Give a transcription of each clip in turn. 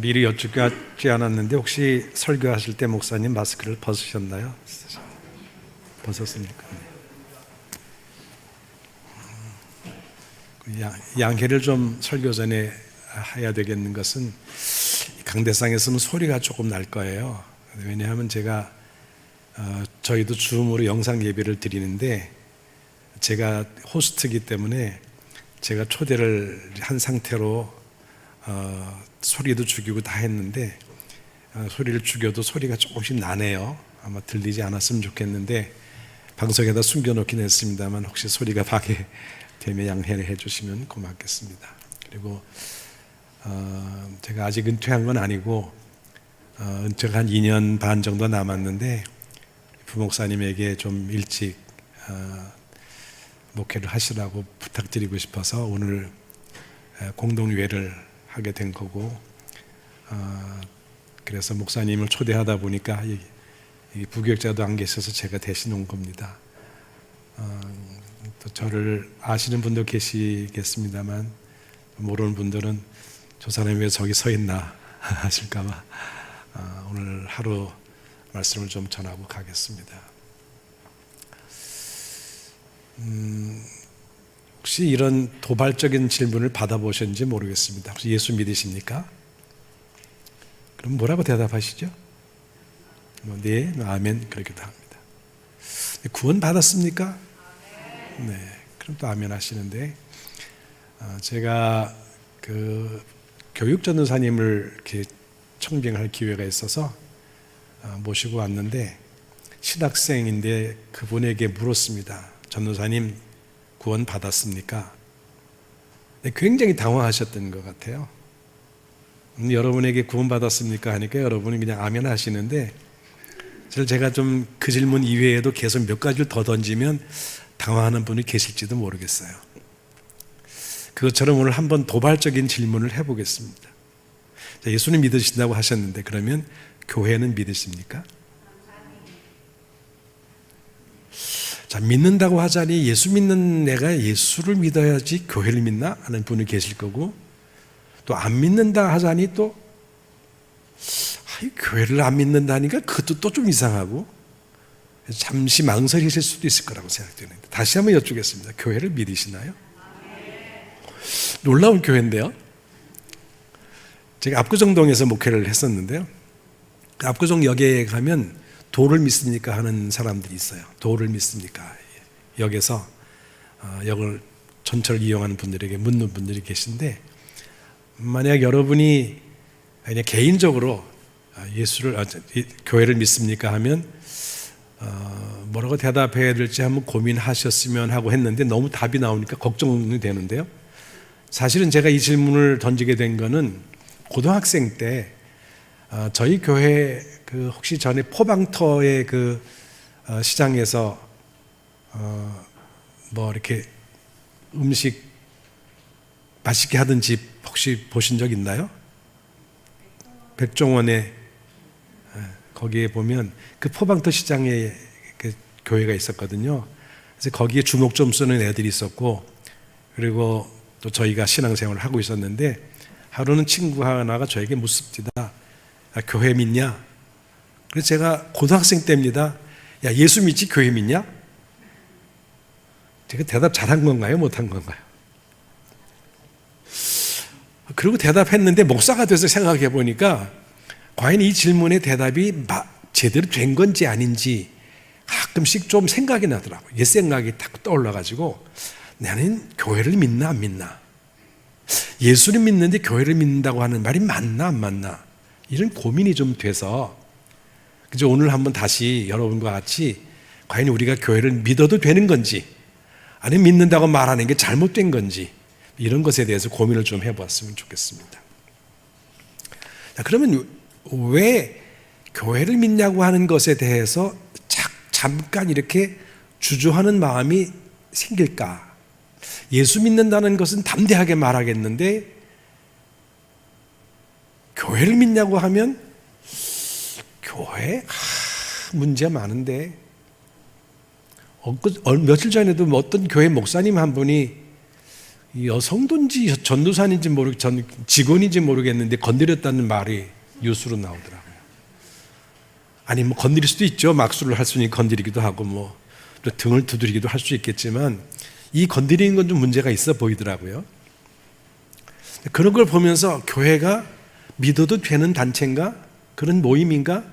미리 여쭙지 않았는데 혹시 설교하실 때 목사님 마스크를 벗으셨나요? 벗었습니까? 양해를 좀 설교 전에 해야 되겠는 것은 강대상에 있으면 소리가 조금 날 거예요. 왜냐하면 제가 저희도 줌으로 영상 예배를 드리는데 제가 호스트이기 때문에 제가 초대를 한 상태로 소리도 죽이고 다 했는데 소리를 죽여도 소리가 조금씩 나네요. 아마 들리지 않았으면 좋겠는데 방송에다 숨겨놓긴 했습니다만 혹시 소리가 방해되면 양해를 해주시면 고맙겠습니다. 그리고 제가 아직 은퇴한 건 아니고 은퇴가 한 2년 반 정도 남았는데 부목사님에게 좀 일찍 목회를 하시라고 부탁드리고 싶어서 오늘 공동회를 하게 된 거고, 그래서 목사님을 초대하다 보니까 이 부교육자도 안 계셔서 제가 대신 온 겁니다. 또 저를 아시는 분도 계시겠습니다만 모르는 분들은 저 사람이 왜 저기 서 있나 하실까봐 오늘 하루 말씀을 좀 전하고 가겠습니다. 혹시 이런 도발적인 질문을 받아보셨는지 모르겠습니다. 혹시 예수 믿으십니까? 그럼 뭐라고 대답하시죠? 네, 아멘 그렇게도 합니다. 구원 받았습니까? 네, 그럼 또 아멘 하시는데 제가 그 교육 전도사님을 이렇게 청빙할 기회가 있어서 모시고 왔는데 신학생인데 그분에게 물었습니다. 전도사님 구원 받았습니까? 굉장히 당황하셨던 것 같아요. 여러분에게 구원 받았습니까? 하니까 여러분이 그냥 아멘 하시는데 제가 좀 그 질문 이외에도 계속 몇 가지를 더 던지면 당황하는 분이 계실지도 모르겠어요. 그것처럼 오늘 한번 도발적인 질문을 해보겠습니다. 예수님 믿으신다고 하셨는데 그러면 교회는 믿으십니까? 자, 믿는다고 하자니 예수 믿는 내가 예수를 믿어야지 교회를 믿나? 하는 분이 계실 거고, 또 안 믿는다 하자니 또 교회를 안 믿는다니까 그것도 또 좀 이상하고 잠시 망설이실 수도 있을 거라고 생각되는데 다시 한번 여쭙겠습니다. 교회를 믿으시나요? 놀라운 교회인데요. 제가 압구정동에서 목회를 했었는데요. 압구정역에 가면 도를 믿습니까? 하는 사람들이 있어요. 도를 믿습니까? 역에서 역을 전철을 이용하는 분들에게 묻는 분들이 계신데, 만약 여러분이 그냥 개인적으로 교회를 믿습니까? 하면 뭐라고 대답해야 될지 한번 고민하셨으면 하고 했는데 너무 답이 나오니까 걱정이 되는데요. 사실은 제가 이 질문을 던지게 된 거는 고등학생 때 저희 교회 혹시 전에 포방터의 시장에서 뭐 이렇게 음식 맛있게 하던 집 혹시 보신 적 있나요? 백종원에 거기에 보면 그 포방터 시장에 그 교회가 있었거든요. 그래서 거기에 주목 좀 쓰는 애들이 있었고, 그리고 또 저희가 신앙생활을 하고 있었는데 하루는 친구 하나가 저에게 묻습니다. 교회 믿냐? 그래서 제가 고등학생 때입니다. 야, 예수 믿지 교회 믿냐? 제가 대답 잘한 건가요? 못한 건가요? 그리고 대답했는데 목사가 돼서 생각해 보니까 과연 이 질문의 대답이 제대로 된 건지 아닌지 가끔씩 좀 생각이 나더라고요. 옛 생각이 딱 떠올라가지고 나는 교회를 믿나 안 믿나? 예수를 믿는데 교회를 믿는다고 하는 말이 맞나 안 맞나? 이런 고민이 좀 돼서 그래서 오늘 한번 다시 여러분과 같이 과연 우리가 교회를 믿어도 되는 건지 아니면 믿는다고 말하는 게 잘못된 건지 이런 것에 대해서 고민을 좀 해봤으면 좋겠습니다. 자, 그러면 왜 교회를 믿냐고 하는 것에 대해서 잠깐 이렇게 주저하는 마음이 생길까? 예수 믿는다는 것은 담대하게 말하겠는데 교회를 믿냐고 하면 교회? 문제 많은데 며칠 전에도 어떤 교회 목사님 한 분이 여성든지 전도사인지 직원인지 모르겠는데 건드렸다는 말이 뉴스로 나오더라고요. 아니 뭐 건드릴 수도 있죠. 막수를 할 수 있으니 건드리기도 하고 뭐 또 등을 두드리기도 할 수 있겠지만 이 건드리는 건 좀 문제가 있어 보이더라고요. 그런 걸 보면서 교회가 믿어도 되는 단체인가? 그런 모임인가?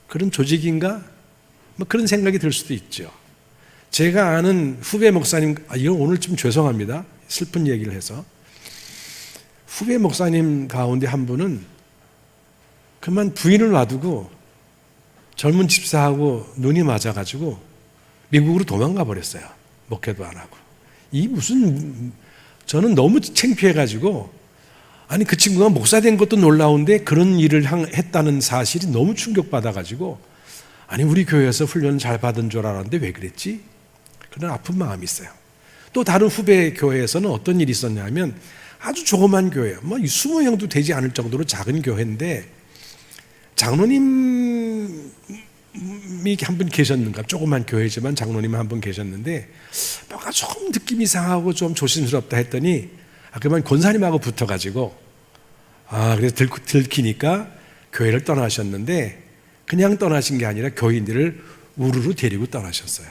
그런 조직인가? 뭐 그런 생각이 들 수도 있죠. 제가 아는 후배 목사님, 이거 오늘 좀 죄송합니다. 슬픈 얘기를 해서. 후배 목사님 가운데 한 분은 그만 부인을 놔두고 젊은 집사하고 눈이 맞아가지고 미국으로 도망가 버렸어요. 목회도 안 하고. 저는 너무 창피해가지고, 아니 그 친구가 목사 된 것도 놀라운데 그런 일을 했다는 사실이 너무 충격받아가지고, 아니 우리 교회에서 훈련을 잘 받은 줄 알았는데 왜 그랬지? 그런 아픈 마음이 있어요. 또 다른 후배 교회에서는 어떤 일이 있었냐면 아주 조그만 교회예요. 뭐 20명도 되지 않을 정도로 작은 교회인데 장로님이 한 분 계셨는가? 조그만 교회지만 장로님 한 분 계셨는데 뭔가 조금 느낌이 이상하고 좀 조심스럽다 했더니 그만 권사님하고 붙어가지고 그래서 들키니까 교회를 떠나셨는데 그냥 떠나신 게 아니라 교인들을 우르르 데리고 떠나셨어요.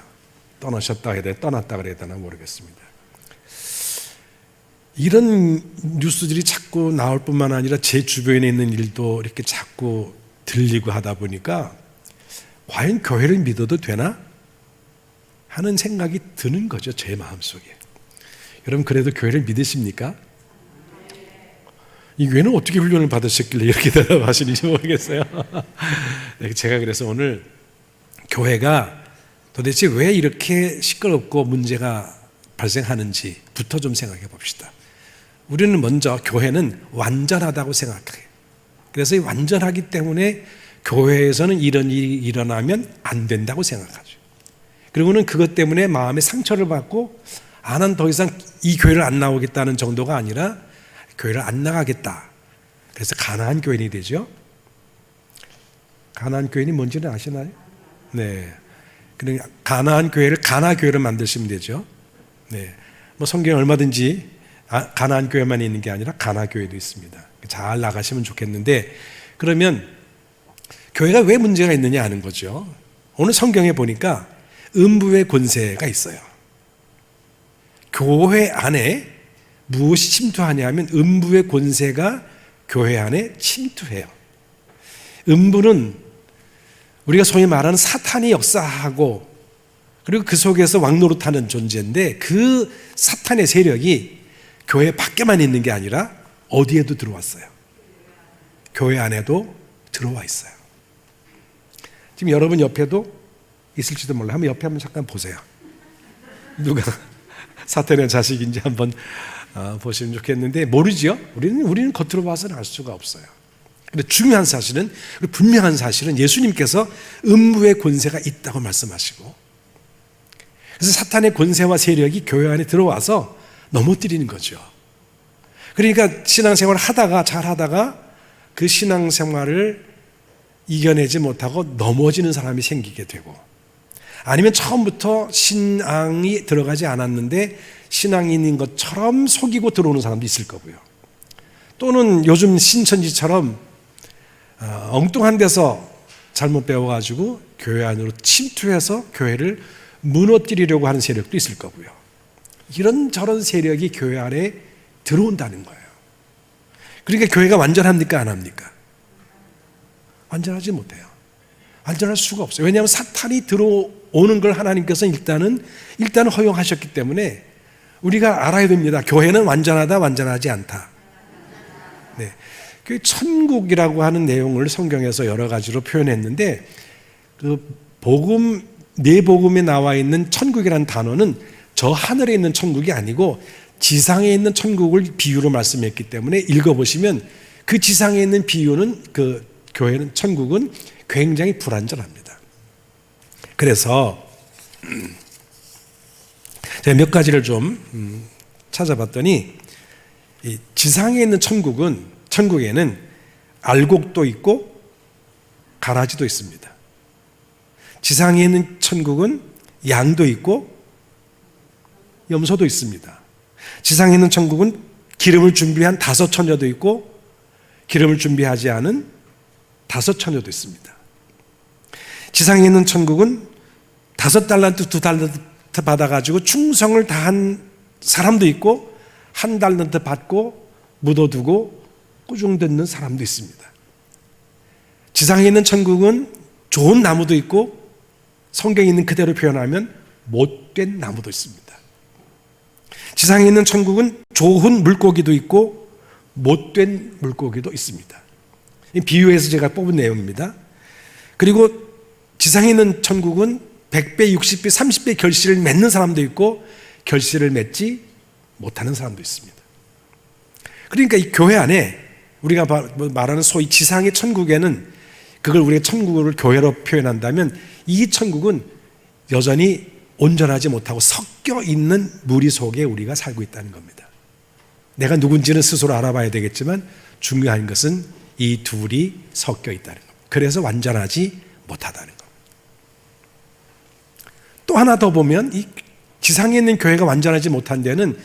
떠나셨다 해야 되나 떠났다 그래야 되나 모르겠습니다. 이런 뉴스들이 자꾸 나올 뿐만 아니라 제 주변에 있는 일도 이렇게 자꾸 들리고 하다 보니까 과연 교회를 믿어도 되나 하는 생각이 드는 거죠. 제 마음속에. 여러분 그래도 교회를 믿으십니까? 이 교회는 어떻게 훈련을 받으셨길래 이렇게 대답하시는지 모르겠어요. 제가 그래서 오늘 교회가 도대체 왜 이렇게 시끄럽고 문제가 발생하는지부터 좀 생각해 봅시다. 우리는 먼저 교회는 완전하다고 생각해요. 그래서 이 완전하기 때문에 교회에서는 이런 일이 일어나면 안 된다고 생각하죠. 그리고는 그것 때문에 마음에 상처를 받고 난 더 이상 이 교회를 안 나오겠다는 정도가 아니라 교회를 안 나가겠다. 그래서 가나안 교인이 되죠. 가나안 교인이 뭔지는 아시나요? 네. 그러니까 가나안 교회를 가나 교회로 만드시면 되죠. 네. 뭐 성경에 얼마든지 가나안 교회만 있는 게 아니라 가나 교회도 있습니다. 잘 나가시면 좋겠는데 그러면 교회가 왜 문제가 있느냐 하는 거죠. 오늘 성경에 보니까 음부의 권세가 있어요. 교회 안에 무엇이 침투하냐 하면 음부의 권세가 교회 안에 침투해요. 음부는 우리가 소위 말하는 사탄이 역사하고 그리고 그 속에서 왕노릇하는 존재인데 그 사탄의 세력이 교회 밖에만 있는 게 아니라 어디에도 들어왔어요. 교회 안에도 들어와 있어요. 지금 여러분 옆에도 있을지도 몰라요. 한번 옆에 한번 잠깐 보세요. 누가 사탄의 자식인지 한번 보시면 좋겠는데 모르죠. 우리는 겉으로 봐서는 알 수가 없어요. 근데 중요한 사실은 분명한 사실은 예수님께서 음부의 권세가 있다고 말씀하시고 그래서 사탄의 권세와 세력이 교회 안에 들어와서 넘어뜨리는 거죠. 그러니까 신앙생활을 잘 하다가 그 신앙생활을 이겨내지 못하고 넘어지는 사람이 생기게 되고 아니면 처음부터 신앙이 들어가지 않았는데 신앙인인 것처럼 속이고 들어오는 사람도 있을 거고요. 또는 요즘 신천지처럼 엉뚱한 데서 잘못 배워가지고 교회 안으로 침투해서 교회를 무너뜨리려고 하는 세력도 있을 거고요. 이런저런 세력이 교회 안에 들어온다는 거예요. 그러니까 교회가 완전합니까? 안 합니까? 완전하지 못해요. 완전할 수가 없어요. 왜냐하면 사탄이 들어오는 걸 하나님께서 일단은 허용하셨기 때문에 우리가 알아야 됩니다. 교회는 완전하다, 완전하지 않다. 네. 그 천국이라고 하는 내용을 성경에서 여러 가지로 표현했는데 그 네 복음에 나와 있는 천국이라는 단어는 저 하늘에 있는 천국이 아니고 지상에 있는 천국을 비유로 말씀했기 때문에 읽어보시면 그 지상에 있는 비유는 그 교회는 천국은 굉장히 불완전합니다. 그래서 제가 몇 가지를 좀 찾아봤더니 이 지상에 있는 천국에는 알곡도 있고 가라지도 있습니다. 지상에 있는 천국은 양도 있고 염소도 있습니다. 지상에 있는 천국은 기름을 준비한 5 처녀도 있고 기름을 준비하지 않은 5 처녀도 있습니다. 지상에 있는 천국은 5 달란트, 2 달란트 받아가지고 충성을 다한 사람도 있고 1 달란트 받고 묻어두고 꾸중 듣는 사람도 있습니다. 지상에 있는 천국은 좋은 나무도 있고 성경에 있는 그대로 표현하면 못된 나무도 있습니다. 지상에 있는 천국은 좋은 물고기도 있고 못된 물고기도 있습니다. 비유해서 제가 뽑은 내용입니다. 그리고 지상에 있는 천국은 100배, 60배, 30배 결실을 맺는 사람도 있고 결실을 맺지 못하는 사람도 있습니다. 그러니까 이 교회 안에 우리가 말하는 소위 지상의 천국에는 그걸 우리가 천국을 교회로 표현한다면 이 천국은 여전히 온전하지 못하고 섞여 있는 무리 속에 우리가 살고 있다는 겁니다. 내가 누군지는 스스로 알아봐야 되겠지만 중요한 것은 이 둘이 섞여 있다는 겁니다. 그래서 완전하지 못하다는 겁니다. 또 하나 더 보면 이 지상에 있는 교회가 완전하지 못한 데는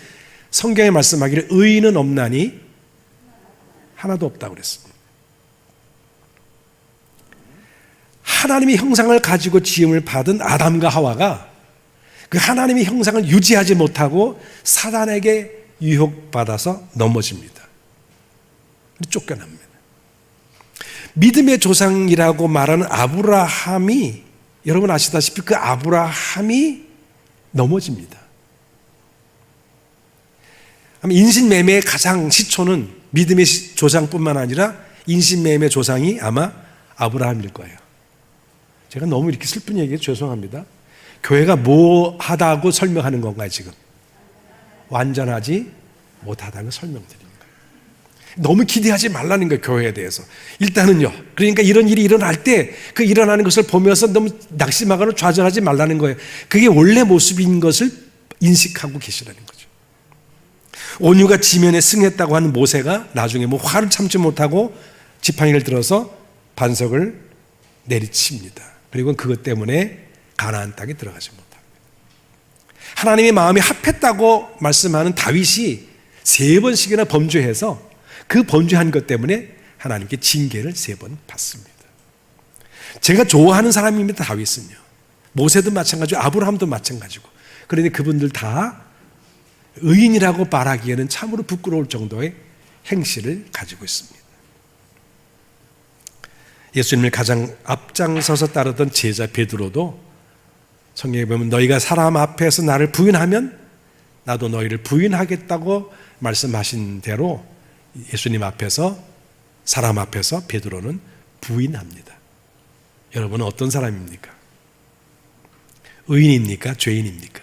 성경에 말씀하기를 의인은 없나니 하나도 없다고 그랬습니다. 하나님의 형상을 가지고 지음을 받은 아담과 하와가 그 하나님의 형상을 유지하지 못하고 사단에게 유혹받아서 넘어집니다. 쫓겨납니다. 믿음의 조상이라고 말하는 아브라함이 여러분 아시다시피 그 아브라함이 넘어집니다. 인신매매의 가장 시초는 믿음의 조상뿐만 아니라 인신매매 조상이 아마 아브라함일 거예요. 제가 너무 이렇게 슬픈 얘기해서 죄송합니다. 교회가 뭐 하다고 설명하는 건가요 지금? 완전하지 못하다는 걸 설명드립니다. 너무 기대하지 말라는 거예요 교회에 대해서. 일단은요. 그러니까 이런 일이 일어날 때 그 일어나는 것을 보면서 너무 낙심하거나 좌절하지 말라는 거예요. 그게 원래 모습인 것을 인식하고 계시라는 거죠. 온유가 지면에 승했다고 하는 모세가 나중에 뭐 화를 참지 못하고 지팡이를 들어서 반석을 내리칩니다. 그리고 그것 때문에 가나안 땅에 들어가지 못합니다. 하나님의 마음이 합했다고 말씀하는 다윗이 3번씩이나 범죄해서 그 범죄한 것 때문에 하나님께 징계를 3번 받습니다. 제가 좋아하는 사람입니다. 다윗은요. 모세도 마찬가지고 아브라함도 마찬가지고. 그런데 그분들 다 의인이라고 말하기에는 참으로 부끄러울 정도의 행실을 가지고 있습니다. 예수님을 가장 앞장서서 따르던 제자 베드로도 성경에 보면 너희가 사람 앞에서 나를 부인하면 나도 너희를 부인하겠다고 말씀하신 대로 예수님 앞에서 사람 앞에서 베드로는 부인합니다. 여러분은 어떤 사람입니까? 의인입니까? 죄인입니까?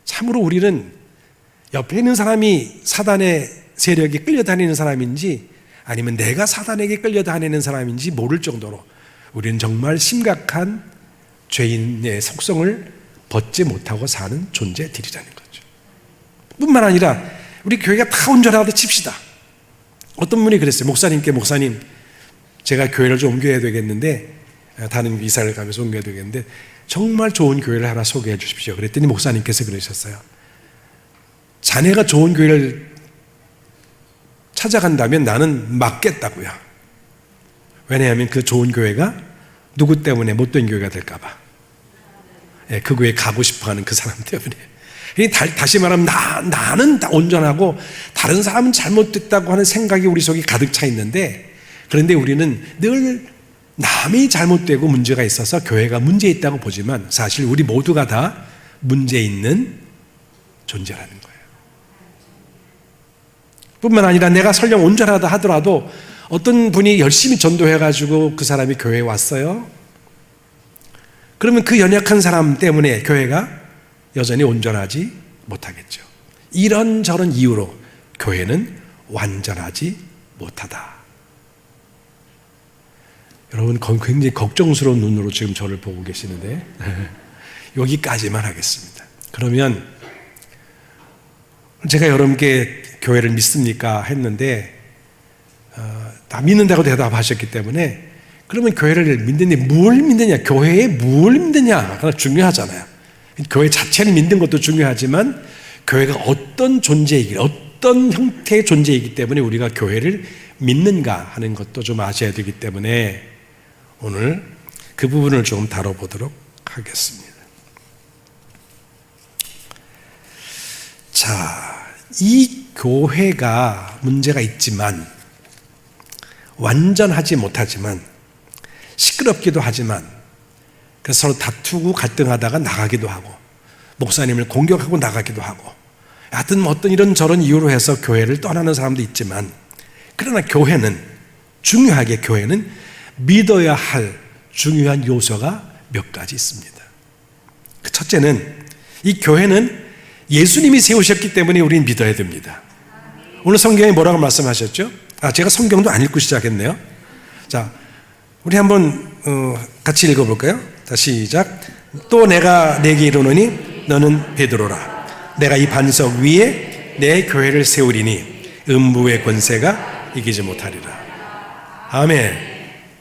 참으로 우리는 옆에 있는 사람이 사단의 세력에 끌려다니는 사람인지 아니면 내가 사단에게 끌려다니는 사람인지 모를 정도로 우리는 정말 심각한 죄인의 속성을 벗지 못하고 사는 존재들이라는 거죠. 뿐만 아니라 우리 교회가 다 온전하다 칩시다. 어떤 분이 그랬어요. 목사님 제가 교회를 좀 옮겨야 되겠는데 다른 이사를 가면서 옮겨야 되겠는데 정말 좋은 교회를 하나 소개해 주십시오. 그랬더니 목사님께서 그러셨어요. 자네가 좋은 교회를 찾아간다면 나는 맡겠다고요. 왜냐하면 그 좋은 교회가 누구 때문에 못된 교회가 될까 봐. 그 교회에 가고 싶어하는 그 사람 때문에. 다시 말하면 나는 다 온전하고 다른 사람은 잘못됐다고 하는 생각이 우리 속에 가득 차 있는데 그런데 우리는 늘 남이 잘못되고 문제가 있어서 교회가 문제 있다고 보지만 사실 우리 모두가 다 문제 있는 존재라는 거예요. 뿐만 아니라 내가 설령 온전하다 하더라도 어떤 분이 열심히 전도해가지고 그 사람이 교회에 왔어요. 그러면 그 연약한 사람 때문에 교회가 여전히 온전하지 못하겠죠. 이런저런 이유로 교회는 완전하지 못하다. 여러분 굉장히 걱정스러운 눈으로 지금 저를 보고 계시는데 여기까지만 하겠습니다. 그러면 제가 여러분께 교회를 믿습니까? 했는데 다 믿는다고 대답하셨기 때문에 그러면 교회를 믿느냐, 뭘 믿느냐, 교회에 뭘 믿느냐 하나 중요하잖아요. 교회 자체를 믿는 것도 중요하지만 교회가 어떤 존재이기, 어떤 형태의 존재이기 때문에 우리가 교회를 믿는가 하는 것도 좀 아셔야 되기 때문에 오늘 그 부분을 좀 다뤄보도록 하겠습니다. 자, 이 교회가 문제가 있지만, 완전하지 못하지만, 시끄럽기도 하지만, 그래서 서로 다투고 갈등하다가 나가기도 하고, 목사님을 공격하고 나가기도 하고, 하여튼 어떤 이런저런 이유로 해서 교회를 떠나는 사람도 있지만, 그러나 교회는, 중요하게 교회는 믿어야 할 중요한 요소가 몇 가지 있습니다. 그 첫째는, 이 교회는 예수님이 세우셨기 때문에 우리는 믿어야 됩니다. 오늘 성경에 뭐라고 말씀하셨죠? 제가 성경도 안 읽고 시작했네요. 자, 우리 한번 같이 읽어볼까요? 자, 시작. 또 내가 내게 이르노니 너는 베드로라. 내가 이 반석 위에 내 교회를 세우리니 음부의 권세가 이기지 못하리라. 아멘.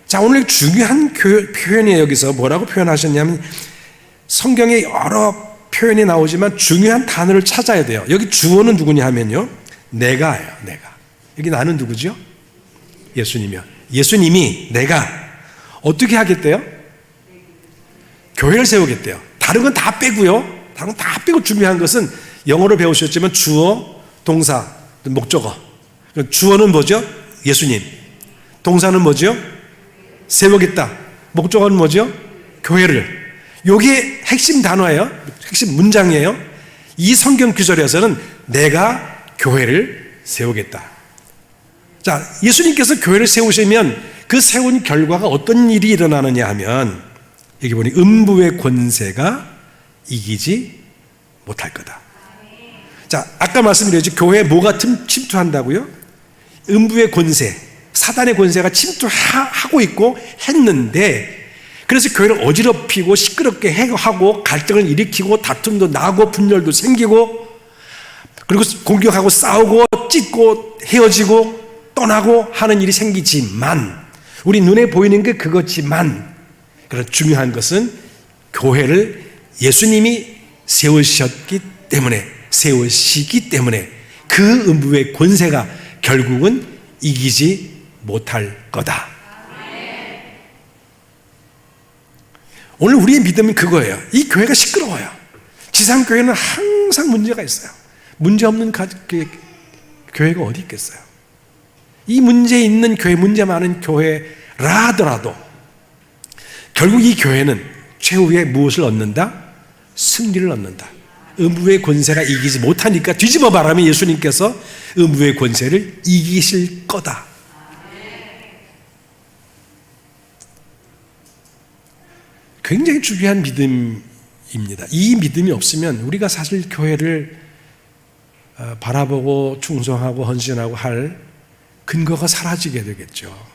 자, 오늘 중요한 표현이 여기서 뭐라고 표현하셨냐면, 성경에 여러 표현이 나오지만 중요한 단어를 찾아야 돼요. 여기 주어는 누구냐 하면요, 내가예요. 내가. 여기 나는 누구죠? 예수님이요. 예수님이 내가 어떻게 하겠대요? 교회를 세우겠대요. 다른 건 다 빼고요. 다른 건 다 빼고 중요한 것은 영어로 배우셨지만 주어, 동사, 목적어. 주어는 뭐죠? 예수님. 동사는 뭐죠? 세우겠다. 목적어는 뭐죠? 교회를. 이게 핵심 단어예요. 핵심 문장이에요. 이 성경 구절에서는 내가 교회를 세우겠다. 자, 예수님께서 교회를 세우시면 그 세운 결과가 어떤 일이 일어나느냐 하면, 여기 보니 음부의 권세가 이기지 못할 거다. 자, 아까 말씀드렸죠. 교회에 뭐가 침투한다고요? 음부의 권세, 사단의 권세가 침투하고 있고 했는데, 그래서 교회를 어지럽히고 시끄럽게 하고 갈등을 일으키고 다툼도 나고 분열도 생기고, 그리고 공격하고 싸우고 찢고 헤어지고 떠나고 하는 일이 생기지만, 우리 눈에 보이는 게 그거지만, 그런 중요한 것은 교회를 예수님이 세우시기 때문에 그 음부의 권세가 결국은 이기지 못할 거다. 오늘 우리의 믿음은 그거예요. 이 교회가 시끄러워요. 지상교회는 항상 문제가 있어요. 문제 없는 교회가 어디 있겠어요? 이 문제 있는 교회, 문제 많은 교회라 하더라도 결국 이 교회는 최후에 무엇을 얻는다? 승리를 얻는다. 음부의 권세가 이기지 못하니까 뒤집어 말하면 예수님께서 음부의 권세를 이기실 거다. 굉장히 중요한 믿음입니다. 이 믿음이 없으면 우리가 사실 교회를 바라보고 충성하고 헌신하고 할 근거가 사라지게 되겠죠.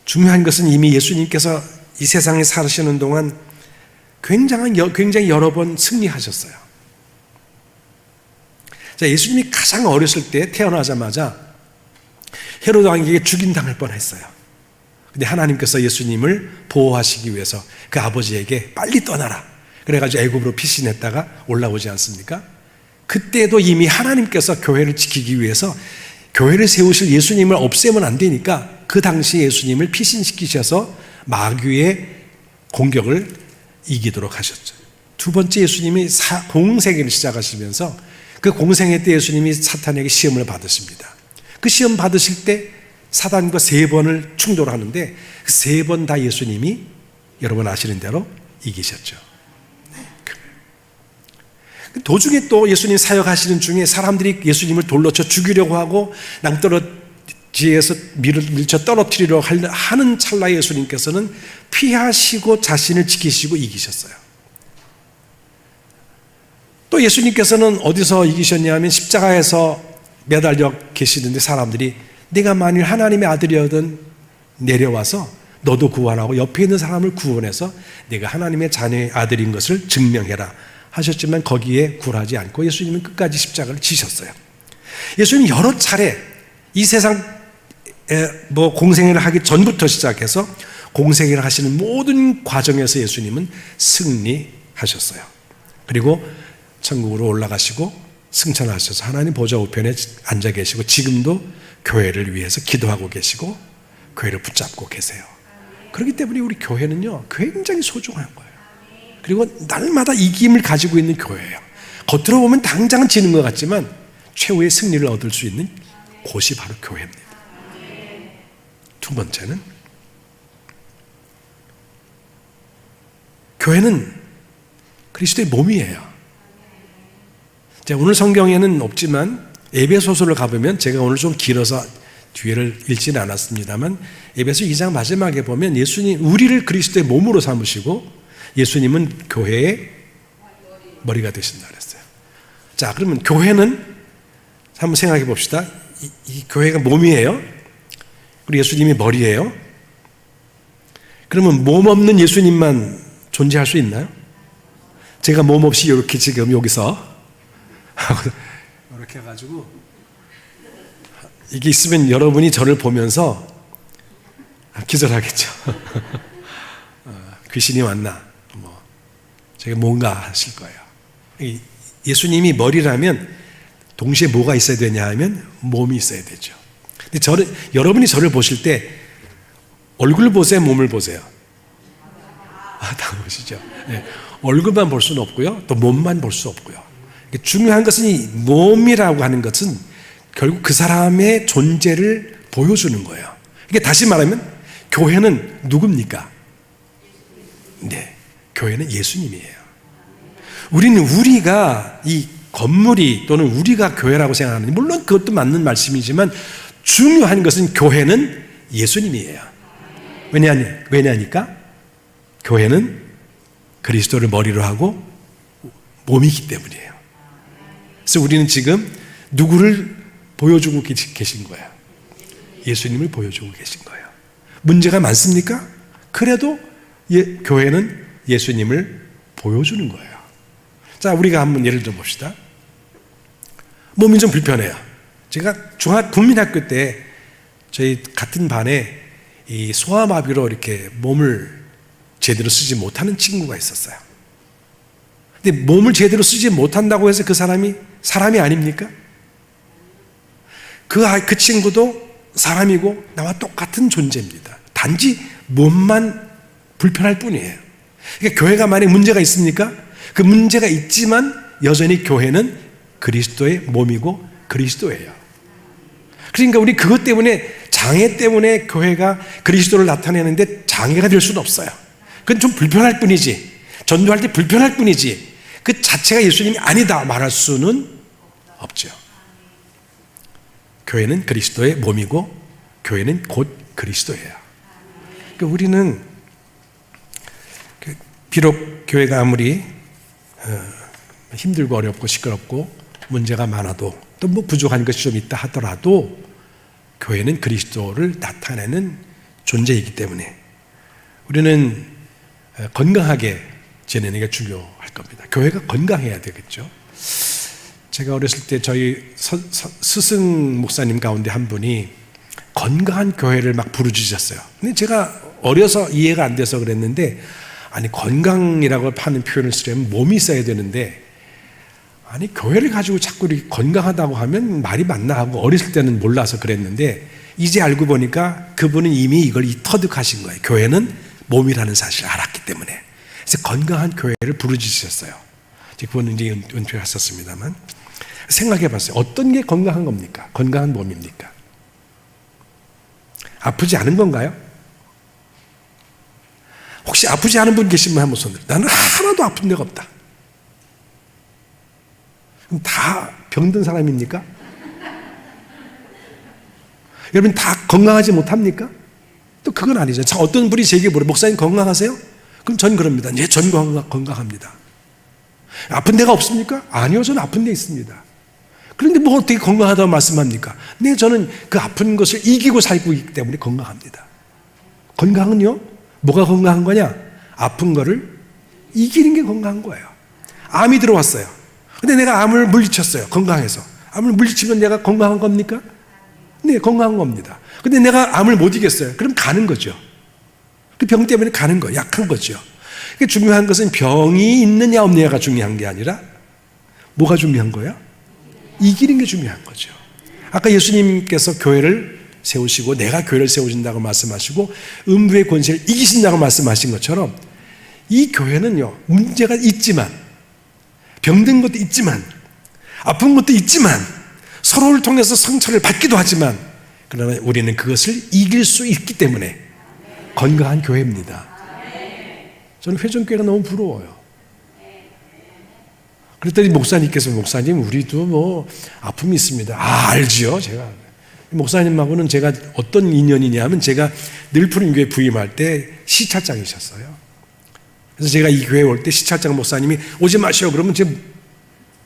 중요한 것은 이미 예수님께서 이 세상에 사시는 동안 굉장히 여러 번 승리하셨어요. 자, 예수님이 가장 어렸을 때 태어나자마자 헤로드 왕에게 죽임당할 뻔했어요. 근데 하나님께서 예수님을 보호하시기 위해서 그 아버지에게 빨리 떠나라, 그래가지고 애굽으로 피신했다가 올라오지 않습니까? 그때도 이미 하나님께서 교회를 지키기 위해서 교회를 세우실 예수님을 없애면 안 되니까 그 당시 예수님을 피신시키셔서 마귀의 공격을 이기도록 하셨죠. 두 번째, 예수님이 공생애를 시작하시면서 그 공생애 때 예수님이 사탄에게 시험을 받으십니다. 그 시험 받으실 때 사단과 3번을 충돌하는데 그 3번 다 예수님이 여러분 아시는 대로 이기셨죠. 도중에 또 예수님 사역하시는 중에 사람들이 예수님을 돌로 쳐 죽이려고 하고 낭떠러지에서 밀쳐 떨어뜨리려고 하는 찰나에 예수님께서는 피하시고 자신을 지키시고 이기셨어요. 또 예수님께서는 어디서 이기셨냐면 십자가에서 매달려 계시는데 사람들이 내가 만일 하나님의 아들이어든 내려와서 너도 구원하고 옆에 있는 사람을 구원해서 내가 하나님의 자녀의 아들인 것을 증명해라 하셨지만 거기에 굴하지 않고 예수님은 끝까지 십자가를 지셨어요. 예수님이 여러 차례 이 세상 공생애를 하기 전부터 시작해서 공생애를 하시는 모든 과정에서 예수님은 하셨어요. 그리고 천국으로 올라가시고 승천하셔서 하나님 보좌 우편에 앉아 계시고 지금도 교회를 위해서 기도하고 계시고 교회를 붙잡고 계세요. 그렇기 때문에 우리 교회는요 굉장히 소중한 거예요. 그리고 날마다 이김을 가지고 있는 교회예요. 겉으로 보면 당장은 지는 것 같지만 최후의 승리를 얻을 수 있는 곳이 바로 교회입니다. 두 번째는 교회는 그리스도의 몸이에요. 자, 오늘 성경에는 없지만 에베소서를 가보면 제가 오늘 좀 길어서 뒤를 읽지는 않았습니다만 에베소 2장 마지막에 보면 예수님 우리를 그리스도의 몸으로 삼으시고 예수님은 교회의 머리가 되신다 그랬어요. 자, 그러면 교회는 한번 생각해 봅시다. 이 교회가 몸이에요. 그리고 예수님이 머리예요. 그러면 몸 없는 예수님만 존재할 수 있나요? 제가 몸 없이 이렇게 지금 여기서 이렇게 해가지고 이게 있으면 여러분이 저를 보면서 기절하겠죠. 귀신이 왔나? 제가 뭔가 하실 거예요. 예수님이 머리라면 동시에 뭐가 있어야 되냐 하면 몸이 있어야 되죠. 근데 여러분이 저를 보실 때 얼굴 보세요, 몸을 보세요? 다 보시죠. 네. 얼굴만 볼 수는 없고요, 또 몸만 볼 수 없고요. 중요한 것은 이 몸이라고 하는 것은 결국 그 사람의 존재를 보여주는 거예요. 이게 다시 말하면 교회는 누굽니까? 네, 교회는 예수님이에요. 우리가 이 건물이 또는 우리가 교회라고 생각하는, 물론 그것도 맞는 말씀이지만 중요한 것은 교회는 예수님이에요. 왜냐니까? 교회는 그리스도를 머리로 하고 몸이기 때문이에요. 그래서 우리는 지금 누구를 보여주고 계신 거예요? 예수님을 보여주고 계신 거예요. 문제가 많습니까? 그래도 교회는 예수님을 보여주는 거예요. 자, 우리가 한번 예를 들어 봅시다. 몸이 좀 불편해요. 제가 국민학교 때 저희 같은 반에 이 소아마비로 이렇게 몸을 제대로 쓰지 못하는 친구가 있었어요. 근데 몸을 제대로 쓰지 못한다고 해서 그 사람이 아닙니까? 그 친구도 사람이고 나와 똑같은 존재입니다. 단지 몸만 불편할 뿐이에요. 그러니까 교회가 만약 문제가 있습니까? 그 문제가 있지만 여전히 교회는 그리스도의 몸이고 그리스도예요. 그러니까 우리 그것 때문에 장애 때문에 교회가 그리스도를 나타내는데 장애가 될 수는 없어요. 그건 좀 불편할 뿐이지, 전도할 때 불편할 뿐이지 그 자체가 예수님이 아니다 말할 수는 없죠. 교회는 그리스도의 몸이고 교회는 곧 그리스도예요. 그러니까 우리는 비록 교회가 아무리 힘들고 어렵고 시끄럽고 문제가 많아도 또 뭐 부족한 것이 좀 있다 하더라도 교회는 그리스도를 나타내는 존재이기 때문에 우리는 건강하게 지내는 게 중요할 겁니다. 교회가 건강해야 되겠죠. 제가 어렸을 때 저희 스승 목사님 가운데 한 분이 건강한 교회를 막 부르짖었어요. 근데 제가 어려서 이해가 안 돼서 그랬는데, 아니 건강이라고 하는 표현을 쓰려면 몸이 있어야 되는데, 아니 교회를 가지고 자꾸 이렇게 건강하다고 하면 말이 맞나 하고 어렸을 때는 몰라서 그랬는데, 이제 알고 보니까 그분은 이미 이걸 터득하신 거예요. 교회는 몸이라는 사실을 알았기 때문에. 그래서 건강한 교회를 부르짖으셨어요. 그분은 이제 은퇴하셨습니다만, 생각해 봤어요. 어떤 게 건강한 겁니까? 건강한 몸입니까? 아프지 않은 건가요? 혹시 아프지 않은 분 계시면 한번 손 들어요. 나는 하나도 아픈 데가 없다. 그럼 다 병든 사람입니까? 여러분 다 건강하지 못합니까? 또 그건 아니죠. 자, 어떤 분이 제게 물어요. 목사님 건강하세요? 그럼 전 그럽니다. 네, 전 건강합니다. 아픈 데가 없습니까? 아니요, 저는 아픈 데 있습니다. 그런데 뭐 어떻게 건강하다고 말씀합니까? 네, 저는 그 아픈 것을 이기고 살고 있기 때문에 건강합니다. 건강은요, 뭐가 건강한 거냐? 아픈 거를 이기는 게 건강한 거예요. 암이 들어왔어요. 근데 내가 암을 물리쳤어요. 건강해서. 암을 물리치면 내가 건강한 겁니까? 네, 건강한 겁니다. 근데 내가 암을 못 이겼어요. 그럼 가는 거죠. 그 병 때문에 가는 거예요. 약한 거죠. 중요한 것은 병이 있느냐 없느냐가 중요한 게 아니라 뭐가 중요한 거야? 이기는 게 중요한 거죠. 아까 예수님께서 교회를 세우시고 내가 교회를 세우신다고 말씀하시고 음부의 권세를 이기신다고 말씀하신 것처럼 이 교회는요, 문제가 있지만, 병든 것도 있지만, 아픈 것도 있지만, 서로를 통해서 상처를 받기도 하지만, 그러나 우리는 그것을 이길 수 있기 때문에 건강한 교회입니다. 저는 회전교회가 너무 부러워요. 그랬더니 목사님께서, 목사님 우리도 뭐 아픔이 있습니다. 알지요. 제가 목사님하고는 제가 어떤 인연이냐면, 제가 늘푸른 교회 부임할 때 시찰장이셨어요. 그래서 제가 이 교회에 올 때 시찰장 목사님이 오지 마시오 그러면 제가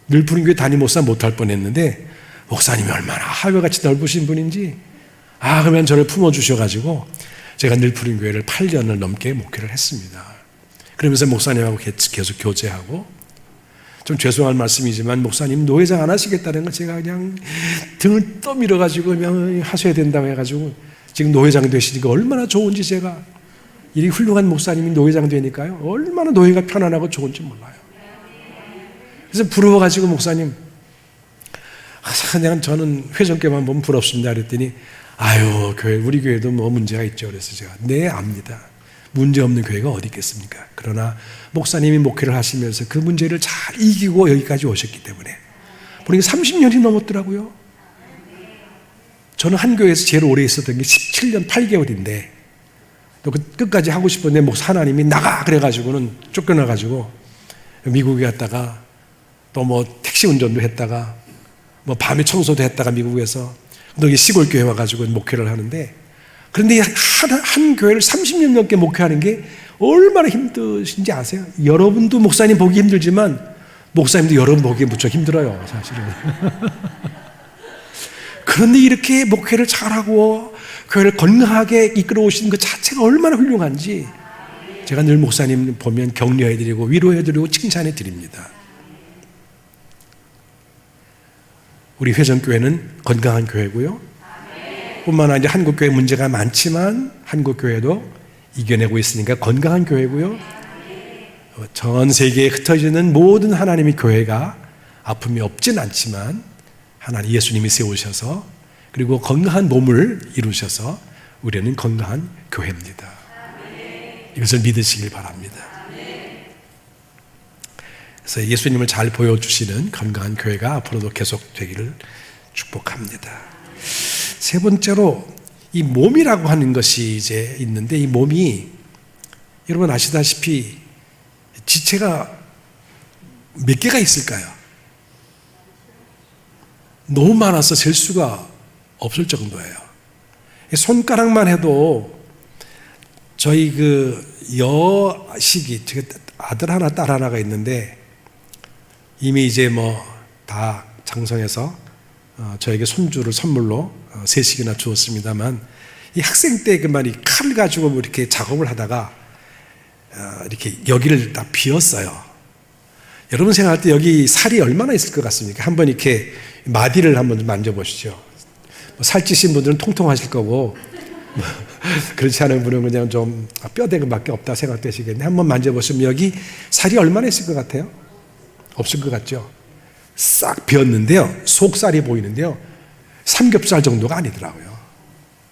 늘푸른 교회 담임 목사 못할 뻔했는데, 목사님이 얼마나 하늘같이 넓으신 분인지 그러면 저를 품어주셔가지고 제가 늘푸른 교회를 8년을 넘게 목회를 했습니다. 그러면서 목사님하고 계속 교제하고, 좀 죄송한 말씀이지만 목사님 노회장 안 하시겠다는 걸 제가 그냥 등을 떠밀어가지고 그냥 하셔야 된다고 해가지고 지금 노회장 되시니까 얼마나 좋은지, 제가 이 훌륭한 목사님이 노회장 되니까요 얼마나 노회가 편안하고 좋은지 몰라요. 그래서 부러워가지고 목사님, 그냥 저는 회전교회만 보면 부럽습니다 그랬더니, 교회, 우리 교회도 뭐 문제가 있죠. 그래서 제가 네 압니다. 문제 없는 교회가 어디 있겠습니까? 그러나 목사님이 목회를 하시면서 그 문제를 잘 이기고 여기까지 오셨기 때문에, 보니까 30년이 넘었더라고요. 저는 한 교회에서 제일 오래 있었던 게 17년 8개월인데 또 끝까지 하고 싶었는데 하나님이 나가 그래가지고는 쫓겨나가지고 미국에 갔다가 또 뭐 택시 운전도 했다가 뭐 밤에 청소도 했다가 미국에서 또 시골 교회 와가지고 목회를 하는데, 그런데 한 교회를 30년 넘게 목회하는 게 얼마나 힘드신지 아세요? 여러분도 목사님 보기 힘들지만 목사님도 여러분 보기 무척 힘들어요, 사실은. 그런데 이렇게 목회를 잘하고 교회를 건강하게 이끌어 오시는 것 자체가 얼마나 훌륭한지 제가 늘 목사님 보면 격려해드리고 위로해드리고 칭찬해드립니다. 우리 회전교회는 건강한 교회고요, 뿐만 아니라 한국교회 문제가 많지만 한국교회도 이겨내고 있으니까 건강한 교회고요, 전 세계에 흩어지는 모든 하나님의 교회가 아픔이 없진 않지만 하나님 예수님이 세우셔서 그리고 건강한 몸을 이루셔서 우리는 건강한 교회입니다. 이것을 믿으시길 바랍니다. 그래서 예수님을 잘 보여주시는 건강한 교회가 앞으로도 계속되기를 축복합니다. 세 번째로 이 몸이라고 하는 것이 이제 있는데, 이 몸이 여러분 아시다시피 지체가 몇 개가 있을까요? 너무 많아서 셀 수가 없을 정도예요. 손가락만 해도 저희 그 여식이, 아들 하나 딸 하나가 있는데 이미 이제 뭐 다 장성해서 저에게 손주를 선물로 3식이나 주었습니다만, 이 학생 때 그만 이 칼을 가지고 뭐 이렇게 작업을 하다가 이렇게 여기를 다 비었어요. 여러분 생각할 때 여기 살이 얼마나 있을 것 같습니까? 한번 이렇게 마디를 한번 만져보시죠. 살찌신 분들은 통통하실 거고 그렇지 않은 분은 그냥 좀 뼈대가밖에 없다 생각되시겠네. 한번 만져보시면 여기 살이 얼마나 있을 것 같아요? 없을 것 같죠? 싹 비었는데요, 속살이 보이는데요, 삼겹살 정도가 아니더라고요.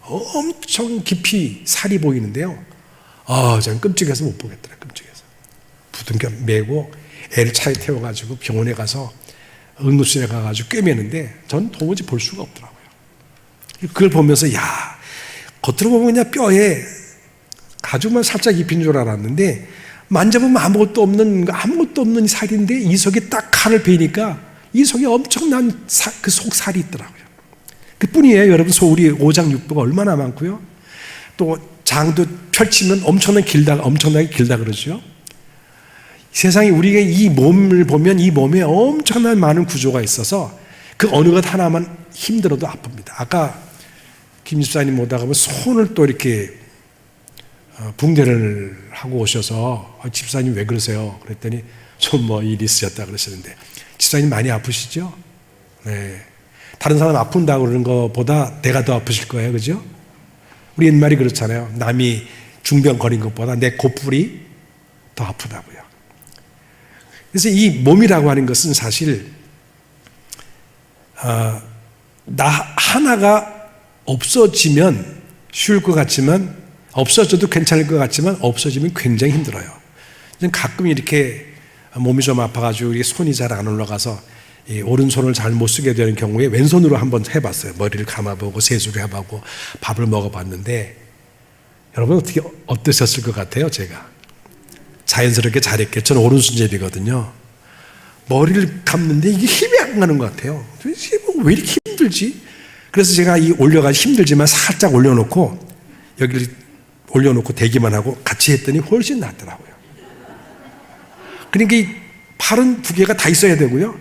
엄청 깊이 살이 보이는데요, 저는 끔찍해서 못 보겠더라고요. 끔찍해서 부둥켜 메고 애를 차에 태워가지고 병원에 가서 응급실에 가가지고 꿰매는데 전 도무지 볼 수가 없더라고요. 그걸 보면서 겉으로 보면 그냥 뼈에 가죽만 살짝 입힌 줄 알았는데 만져보면 아무것도 없는 살인데 이 속에 딱 칼을 베니까 이 속에 엄청난 그 속살이 있더라고요. 그뿐이에요. 여러분, 우리 오장육부가 얼마나 많고요, 또 장도 펼치면 엄청나게 길다 그러죠. 세상에 우리가 이 몸을 보면 이 몸에 엄청난 많은 구조가 있어서 그 어느 것 하나만 힘들어도 아픕니다. 아까 김 집사님 오다가 보면 손을 또 이렇게 붕대를 하고 오셔서 집사님 왜 그러세요? 그랬더니 좀 뭐 일이 있으셨다 그러시는데, 집사님 많이 아프시죠? 네. 다른 사람 아픈다고 그러는 것보다 내가 더 아프실 거예요. 그죠? 우리 옛말이 그렇잖아요. 남이 중병 걸린 것보다 내 고풀이 더 아프다고요. 그래서 이 몸이라고 하는 것은 사실 나 하나가 없어지면 쉬울 것 같지만, 없어져도 괜찮을 것 같지만 없어지면 굉장히 힘들어요. 저는 가끔 이렇게 몸이 좀 아파가지고 손이 잘 안 올라가서 이 오른손을 잘 못 쓰게 되는 경우에 왼손으로 한번 해봤어요. 머리를 감아보고 세수를 해보고 밥을 먹어봤는데, 여러분 어떠셨을 것 같아요? 제가 자연스럽게 잘했겠죠. 저는 오른손잡이거든요. 머리를 감는데 이게 힘이 안 가는 것 같아요. 왜 이렇게 힘들지? 그래서 제가 이 올려가 힘들지만 살짝 올려놓고 여기를 올려놓고 대기만 하고 같이 했더니 훨씬 낫더라고요. 그러니까 이 팔은 2개가 다 있어야 되고요,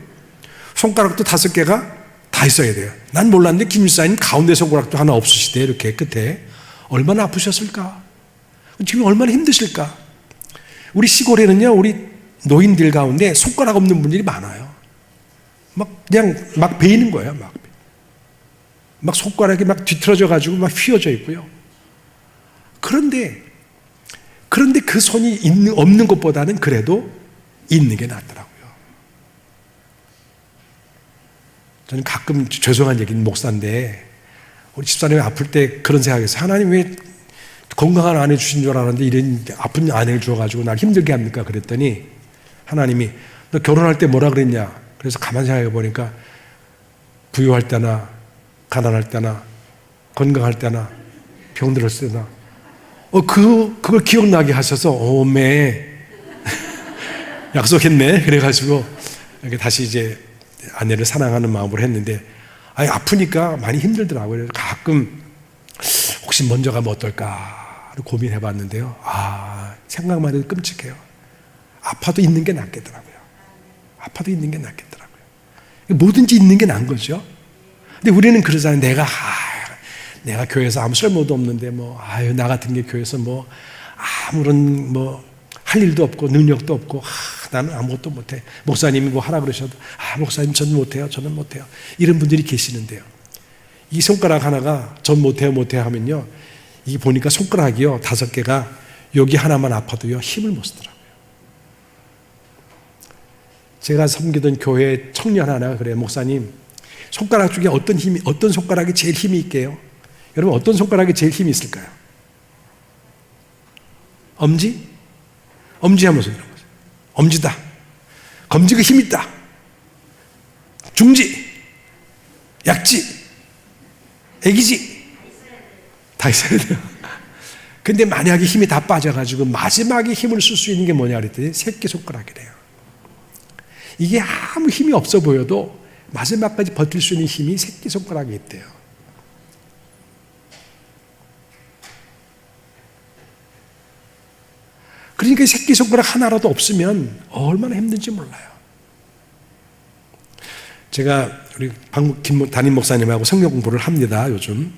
손가락도 5개가 다 있어야 돼요. 난 몰랐는데 김 집사님 가운데 손가락도 하나 없으시대. 이렇게 끝에. 얼마나 아프셨을까? 지금 얼마나 힘드실까? 우리 시골에는요, 우리 노인들 가운데 손가락 없는 분들이 많아요. 그냥 베이는 거예요. 막 손가락이 막 뒤틀어져 가지고 막 휘어져 있고요. 그런데 그 손이 없는 것보다는 그래도 있는 게 낫더라고요. 저는 가끔 죄송한 얘기는 목사인데, 우리 집사람이 아플 때 그런 생각했어요. 하나님 왜 건강한 아내 주신 줄 알았는데 이런 아픈 아내를 주어가지고 날 힘들게 합니까? 그랬더니 하나님이 너 결혼할 때 뭐라 그랬냐? 그래서 가만히 생각해 보니까 부유할 때나 가난할 때나 건강할 때나 병들었을 때나 그걸 기억나게 하셔서 오메 약속했네. 그래가지고 다시 이제 아내를 사랑하는 마음으로 했는데, 아프니까 많이 힘들더라고요. 그래서 가끔 혹시 먼저 가면 어떨까 고민해 봤는데요. 생각만 해도 끔찍해요. 아파도 있는 게 낫겠더라고요. 아파도 있는 게 낫겠더라고요. 뭐든지 있는 게 나은 거죠. 근데 우리는 그러잖아요. 내가 교회에서 아무 쓸모도 없는데 나 같은 게 교회에서 아무런 할 일도 없고 능력도 없고 나는 아무것도 못해. 목사님이 하라 그러셔도 목사님 전 못해요. 저는 못해요. 이런 분들이 계시는데요. 이 손가락 하나가 전 못해요 하면요, 이게 보니까 손가락이요 5개가 여기 하나만 아파도요 힘을 못 쓰더라고요. 제가 섬기던 교회 청년 하나가 그래요. 목사님, 손가락 중에 어떤 손가락이 제일 힘이 있게요? 여러분, 어떤 손가락이 제일 힘이 있을까요? 엄지? 엄지 한번 손 들어보세요. 엄지다. 검지가 힘 있다. 중지, 약지, 애기지 다 있어야 돼요. 근데 만약에 힘이 다 빠져가지고 마지막에 힘을 쓸 수 있는 게 뭐냐 그랬더니 새끼손가락이래요. 이게 아무 힘이 없어 보여도 마지막까지 버틸 수 있는 힘이 새끼손가락에 있대요. 그러니까 새끼손가락 하나라도 없으면 얼마나 힘든지 몰라요. 제가 우리 담임 목사님하고 성경 공부를 합니다. 요즘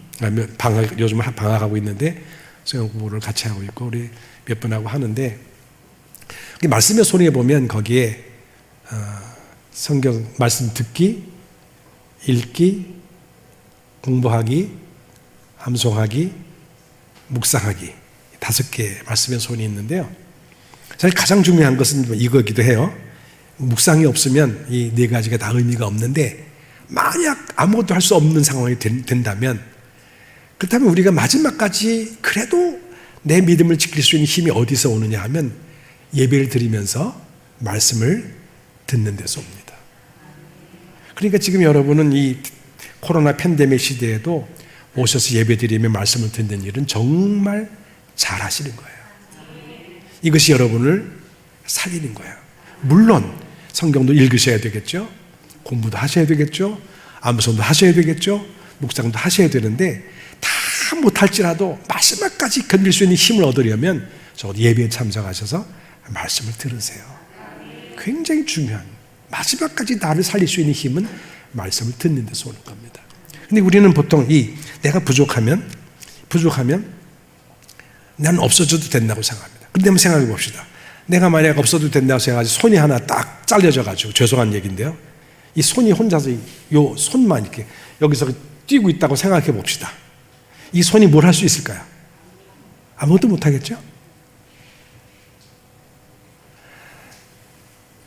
방학하고 있는데 성경 공부를 같이 하고 있고 우리 몇 분하고 하는데, 말씀의 소리에 보면 거기에 성경 말씀 듣기, 읽기, 공부하기, 암송하기, 묵상하기 5개 말씀의 손이 있는데요. 사실 가장 중요한 것은 이거기도 해요. 묵상이 없으면 이 4가지가 다 의미가 없는데, 만약 아무것도 할 수 없는 상황이 된다면, 그렇다면 우리가 마지막까지 그래도 내 믿음을 지킬 수 있는 힘이 어디서 오느냐 하면 예배를 드리면서 말씀을 듣는 데서 옵니다. 그러니까 지금 여러분은 이 코로나 팬데믹 시대에도 오셔서 예배 드리며 말씀을 듣는 일은 정말 잘 하시는 거예요. 이것이 여러분을 살리는 거예요. 물론 성경도 읽으셔야 되겠죠. 공부도 하셔야 되겠죠. 암송도 하셔야 되겠죠. 묵상도 하셔야 되는데, 다 못할지라도 마지막까지 견딜 수 있는 힘을 얻으려면 적어도 예배에 참석하셔서 말씀을 들으세요. 굉장히 중요한, 마지막까지 나를 살릴 수 있는 힘은 말씀을 듣는 데서 오는 겁니다. 근데 우리는 보통 내가 부족하면 난 없어져도 된다고 생각합니다. 그런데 한번 생각해 봅시다. 내가 만약 없어도 된다고 생각하지 손이 하나 딱 잘려져 가지고, 죄송한 얘기인데요, 이 손이 혼자서 요 손만 이렇게 여기서 뛰고 있다고 생각해 봅시다. 이 손이 뭘 할 수 있을까요? 아무것도 못 하겠죠?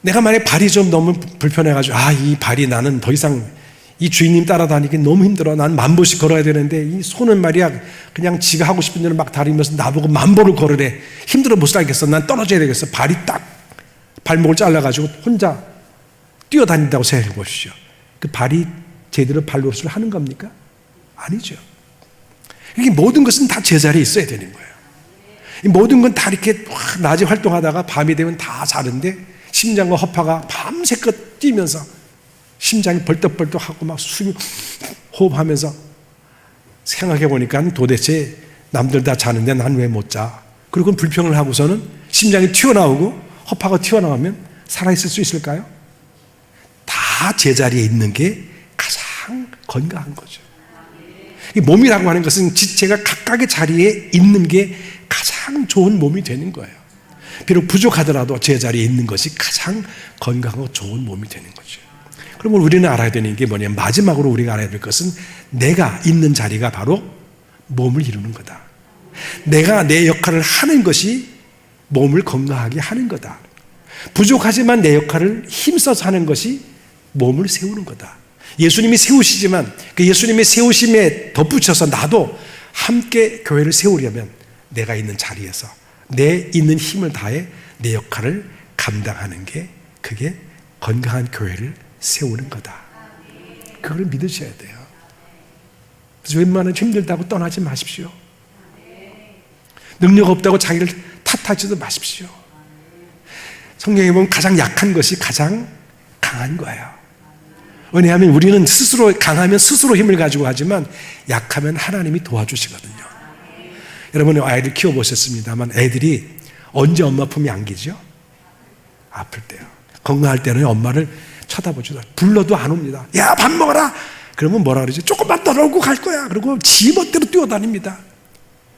내가 만약에 발이 좀 너무 불편해가지고 이 발이 나는 더 이상 이 주인님 따라다니기 너무 힘들어. 난 10,000보씩 걸어야 되는데 이 손은 말이야 그냥 지가 하고 싶은 대로 막 다니면서 나보고 10,000보를 걸으래. 힘들어 못 살겠어. 난 떨어져야 되겠어. 발이 딱 발목을 잘라가지고 혼자 뛰어다닌다고 생각해 보십시오. 그 발이 제대로 발노릇을 하는 겁니까? 아니죠. 이게 모든 것은 다 제자리에 있어야 되는 거예요. 이 모든 건 다 이렇게 낮에 활동하다가 밤이 되면 다 자는데 심장과 허파가 밤새껏 뛰면서 심장이 벌떡벌떡하고 막 숨이 호흡하면서 생각해 보니까 도대체 남들 다 자는데 난 왜 못 자? 그리고 불평을 하고서는 심장이 튀어나오고 허파가 튀어나오면 살아있을 수 있을까요? 다 제자리에 있는 게 가장 건강한 거죠. 이 몸이라고 하는 것은 지체가 각각의 자리에 있는 게 가장 좋은 몸이 되는 거예요. 비록 부족하더라도 제자리에 있는 것이 가장 건강하고 좋은 몸이 되는 거죠. 그러면 우리는 알아야 되는 게 뭐냐면 마지막으로 우리가 알아야 될 것은 내가 있는 자리가 바로 몸을 이루는 거다. 내가 내 역할을 하는 것이 몸을 건강하게 하는 거다. 부족하지만 내 역할을 힘써서 하는 것이 몸을 세우는 거다. 예수님이 세우시지만 그 예수님의 세우심에 덧붙여서 나도 함께 교회를 세우려면 내가 있는 자리에서 내 있는 힘을 다해 내 역할을 감당하는 게 그게 건강한 교회를 세우는 거다. 그걸 믿으셔야 돼요. 그래서 웬만하면 힘들다고 떠나지 마십시오. 능력 없다고 자기를 탓하지도 마십시오. 성경에 보면 가장 약한 것이 가장 강한 거예요. 왜냐하면 우리는 스스로 강하면 스스로 힘을 가지고 하지만 약하면 하나님이 도와주시거든요. 여러분 아이들 키워보셨습니다만 애들이 언제 엄마 품에 안기죠? 아플 때요. 건강할 때는 엄마를 쳐다보지도 않아요. 불러도 안 옵니다. 야, 밥 먹어라! 그러면 뭐라 그러지? 조금만 더 놀고 갈 거야. 그리고 지 멋대로 뛰어다닙니다.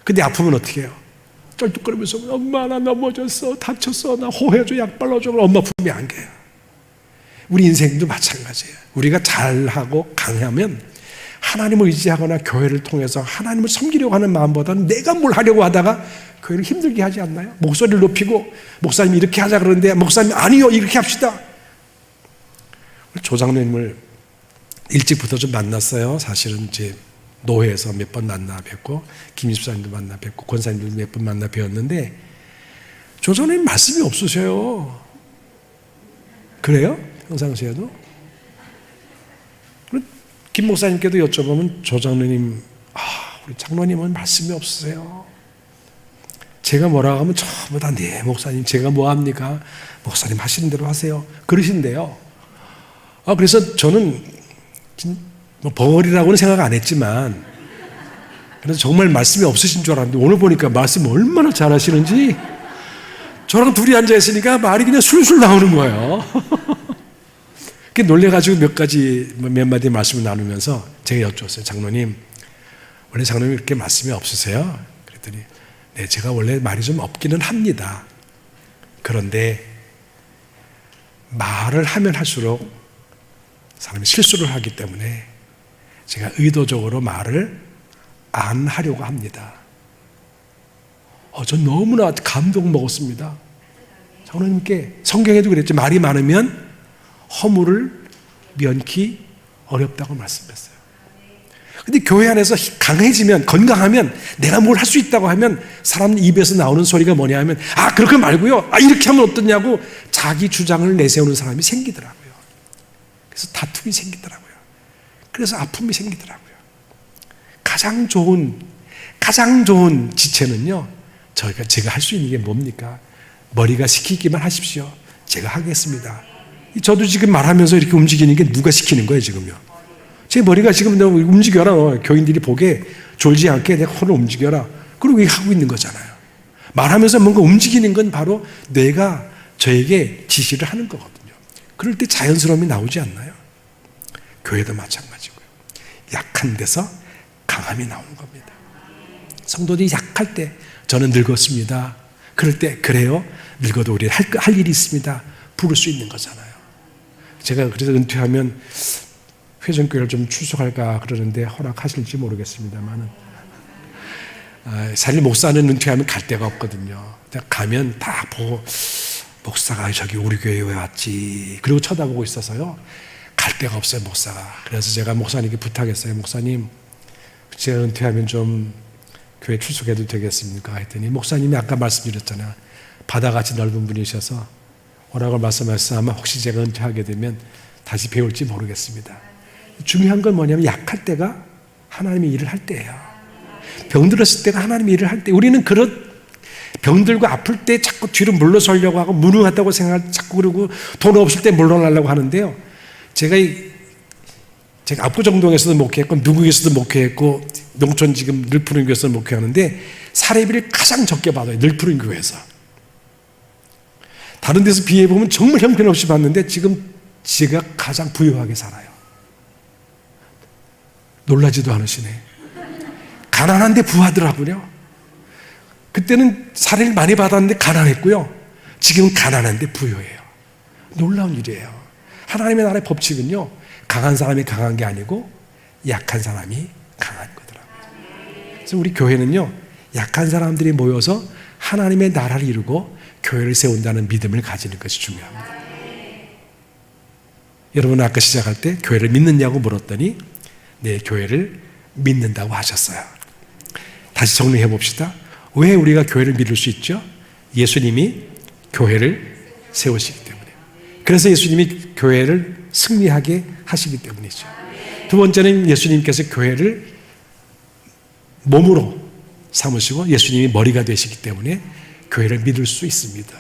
근데 아프면 어떻게 해요? 쩔뚝거리면서 엄마 나 넘어졌어. 다쳤어. 나 호해줘. 약 발라줘. 엄마 품에 안겨요. 우리 인생도 마찬가지예요. 우리가 잘하고 강하면 하나님을 의지하거나 교회를 통해서 하나님을 섬기려고 하는 마음보다는 내가 뭘 하려고 하다가 교회를 힘들게 하지 않나요? 목소리를 높이고 목사님이 이렇게 하자 그러는데 목사님이 아니요 이렇게 합시다. 조장로님을 일찍부터 좀 만났어요. 사실은 이제 노회에서 몇 번 만나 뵙고 김입사님도 만나 뵙고 권사님도 몇 번 만나 뵈었는데 조장로님 말씀이 없으셔요. 그래요? 평상시에도? 김 목사님께도 여쭤보면 조장로님 우리 장로님은 말씀이 없으세요. 제가 뭐라고 하면 전부 다 네 목사님 제가 뭐합니까? 목사님 하시는 대로 하세요. 그러신데요. 그래서 저는 뭐 벙어리라고는 생각 안 했지만 그래서 정말 말씀이 없으신 줄 알았는데 오늘 보니까 말씀 얼마나 잘하시는지 저랑 둘이 앉아있으니까 말이 그냥 술술 나오는 거예요. 그게 놀래가지고 몇 마디 말씀을 나누면서 제가 여쭈었어요. 장로님, 원래 장로님 이렇게 말씀이 없으세요? 그랬더니 네, 제가 원래 말이 좀 없기는 합니다. 그런데 말을 하면 할수록 사람이 실수를 하기 때문에 제가 의도적으로 말을 안 하려고 합니다. 전 너무나 감동 먹었습니다. 장로님께 성경에도 그랬지 말이 많으면 허물을 면키 어렵다고 말씀했어요. 근데 교회 안에서 강해지면 건강하면 내가 뭘 할 수 있다고 하면 사람 입에서 나오는 소리가 뭐냐 하면 그렇게 말고요. 이렇게 하면 어떠냐고 자기 주장을 내세우는 사람이 생기더라고요. 그래서 다툼이 생기더라고요. 그래서 아픔이 생기더라고요. 가장 좋은 지체는요. 제가 할 수 있는 게 뭡니까? 머리가 시키기만 하십시오. 제가 하겠습니다. 저도 지금 말하면서 이렇게 움직이는 게 누가 시키는 거예요, 지금요? 제 머리가 지금 너 움직여라. 교인들이 보게 졸지 않게 내 코를 움직여라. 그리고 하고 있는 거잖아요. 말하면서 뭔가 움직이는 건 바로 뇌가 저에게 지시를 하는 거거든요. 그럴 때 자연스러움이 나오지 않나요? 교회도 마찬가지고요. 약한 데서 강함이 나오는 겁니다. 성도들이 약할 때 저는 늙었습니다. 그럴 때 그래요. 늙어도 우리 할 일이 있습니다. 부를 수 있는 거잖아요. 제가 그래서 은퇴하면 회전교회를 좀 출석할까 그러는데 허락하실지 모르겠습니다만 사실 목사는 은퇴하면 갈 데가 없거든요. 가면 다 보고 목사가 저기 우리 교회에 왜 왔지? 그리고 쳐다보고 있어서요. 갈 데가 없어요, 목사가. 그래서 제가 목사님께 부탁했어요. 목사님, 제가 은퇴하면 좀 교회 출석해도 되겠습니까? 했더니 목사님이 아까 말씀드렸잖아요. 바다같이 넓은 분이셔서 오라고 말씀하셔서 아마 혹시 제가 은퇴하게 되면 다시 배울지 모르겠습니다. 중요한 건 뭐냐면 약할 때가 하나님의 일을 할 때예요. 병들었을 때가 하나님의 일을 할 때. 우리는 그런 병들고 아플 때 자꾸 뒤로 물러서려고 하고 무능하다고 생각하고 자꾸 그러고 돈 없을 때 물러나려고 하는데요. 제가 압구정동에서도 목회했고 미국에서도 목회했고 농촌 지금 늘푸른 교회에서 목회하는데 사례비를 가장 적게 받아요. 늘푸른 교회에서. 다른 데서 비해보면 정말 형편없이 받는데 지금 제가 가장 부유하게 살아요. 놀라지도 않으시네. 가난한데 부하더라고요. 그때는 사례를 많이 받았는데 가난했고요. 지금은 가난한데 부유해요. 놀라운 일이에요. 하나님의 나라의 법칙은요, 강한 사람이 강한 게 아니고 약한 사람이 강한 거더라고요. 그래서 우리 교회는요, 약한 사람들이 모여서 하나님의 나라를 이루고 교회를 세운다는 믿음을 가지는 것이 중요합니다. 여러분 아까 시작할 때 교회를 믿느냐고 물었더니 네, 교회를 믿는다고 하셨어요. 다시 정리해 봅시다. 왜 우리가 교회를 믿을 수 있죠? 예수님이 교회를 세우시기 때문에. 그래서 예수님이 교회를 승리하게 하시기 때문이죠. 두 번째는 예수님께서 교회를 몸으로 삼으시고 예수님이 머리가 되시기 때문에 교회를 믿을 수 있습니다.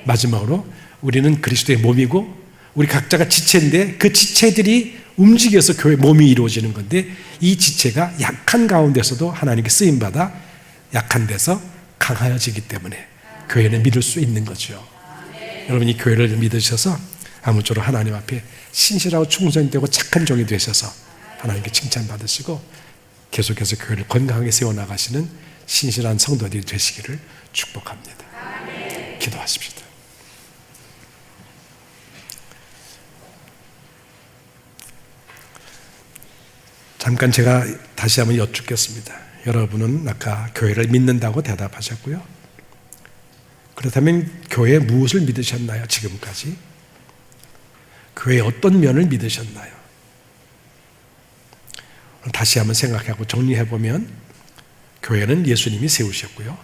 마지막으로 우리는 그리스도의 몸이고 우리 각자가 지체인데 그 지체들이 움직여서 교회 몸이 이루어지는 건데 이 지체가 약한 가운데서도 하나님께 쓰임받아 약한 데서 강하여지기 때문에 교회는 믿을 수 있는 거죠. 여러분이 교회를 믿으셔서 아무쪼록 하나님 앞에 신실하고 충성되고 착한 종이 되셔서 하나님께 칭찬받으시고 계속해서 교회를 건강하게 세워나가시는 신실한 성도들이 되시기를 축복합니다. 기도하십시다. 잠깐 제가 다시 한번 여쭙겠습니다. 여러분은 아까 교회를 믿는다고 대답하셨고요. 그렇다면 교회에 무엇을 믿으셨나요? 지금까지? 교회의 어떤 면을 믿으셨나요? 다시 한번 생각하고 정리해보면 교회는 예수님이 세우셨고요.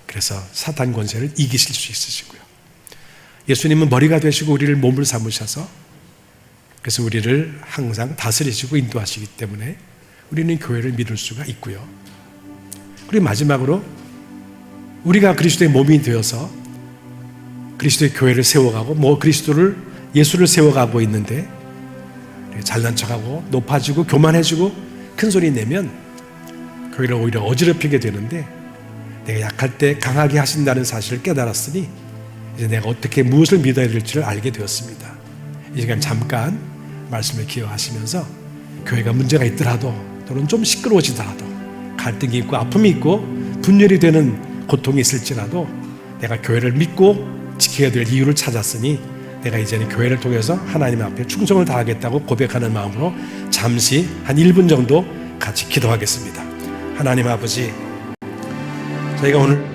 그래서 사탄 권세를 이기실 수 있으시고요. 예수님은 머리가 되시고 우리를 몸을 삼으셔서 그래서 우리를 항상 다스리시고 인도하시기 때문에 우리는 교회를 믿을 수가 있고요. 그리고 마지막으로 우리가 그리스도의 몸이 되어서 그리스도의 교회를 세워가고 예수를 세워가고 있는데 잘난 척하고 높아지고 교만해지고 큰 소리 내면 교회를 오히려 어지럽히게 되는데 내가 약할 때 강하게 하신다는 사실을 깨달았으니 이제 내가 어떻게 무엇을 믿어야 될지를 알게 되었습니다. 이 시간 잠깐 말씀을 기억하시면서 교회가 문제가 있더라도 또는 좀 시끄러워지더라도 갈등이 있고 아픔이 있고 분열이 되는 고통이 있을지라도 내가 교회를 믿고 지켜야 될 이유를 찾았으니 내가 이제는 교회를 통해서 하나님 앞에 충성을 다하겠다고 고백하는 마음으로 잠시 한 1분 정도 같이 기도하겠습니다. 하나님 아버지, 저희가 오늘